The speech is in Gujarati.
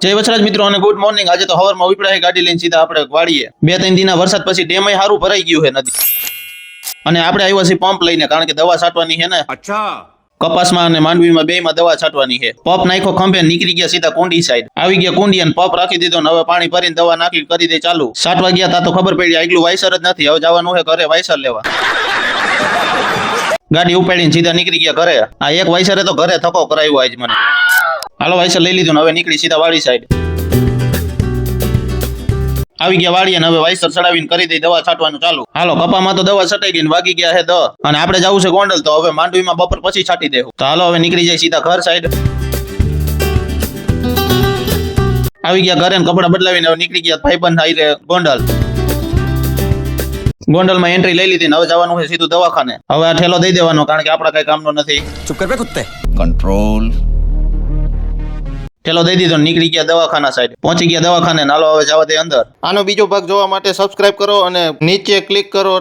જય વછરાજ મિત્રો અને ગુડ મોર્નિંગ। આજે તો હવારમાં ઉપડ્યા ગાડી લઈને સીધા આપણે વાડીએ। 2-3 દિનના વરસાદ પછી ડેમ હારું ભરાઈ ગયું છે નદી, અને આપણે આવ્યા છીએ પંપ લઈને, કારણ કે દવા છાંટવાની છે ને। અચ્છા, કપાસમાં અને માંડવીમાં બેયમાં દવા છાંટવાની છે। પંપ નાખ્યો ખંભે, નીકળી ગયા સીધા કુંડી સાઈડ। આવી ગયા કુંડી અને પંપ રાખી દીધો ને હવે પાણી ભરીને દવા નાખી કરી દે ચાલુ। છાંટવા ગયા તા તો ખબર પડી આગલું વાયસર જ નથી, હવે જવાનું છે ઘરે વાયસર લેવા। ગાડી ઉપાડીને સીધા નીકળી ગયા ઘરે। આ એક વાયસરે તો ઘરે થકો કરાવ્યો આજ મને। હાલો વાયસર લઈ લીધું ને હવે નીકળી સીધા વાડી સાઈડ। આવી ગયા વાડી અને હવે વાયસર ચડાવીને કરી દઈ દવા છાંટવાનું ચાલુ। હાલો કપામાં તો દવા છટાઈ ગઈ, વાગી ગયા છે 10 અને આપણે જવું છે ગોંડલ, તો હવે માંડવીમાં બપોર પછી છાંટી દેવું। તો હાલો હવે નીકળી જાય સીધા ઘર સાઈડ। આવી ગયા ઘરે ને કપડા બદલાવીને હવે નીકળી ગયા ભાઈબંધ આઈ ગોંડલ। ગોંડલમાં એન્ટ્રી લઈ લીધી ને હવે જવાનું છે સીધું દવાખાને। હવે આ ઠેલો દઈ દેવાનો, કારણ કે આપણા કઈ કામનો નથી। ચૂપ કર બે કુત્તે, કંટ્રોલ। ઠેલો દઈ દીધો, નીકળી ગયા દવાખાના સાઈડ। પહોંચી ગયા દવાખાને, નાલો હવે જવા દે અંદર। આનો બીજો ભાગ જોવા માટે સબસ્ક્રાઇબ કરો અને નીચે ક્લિક કરો।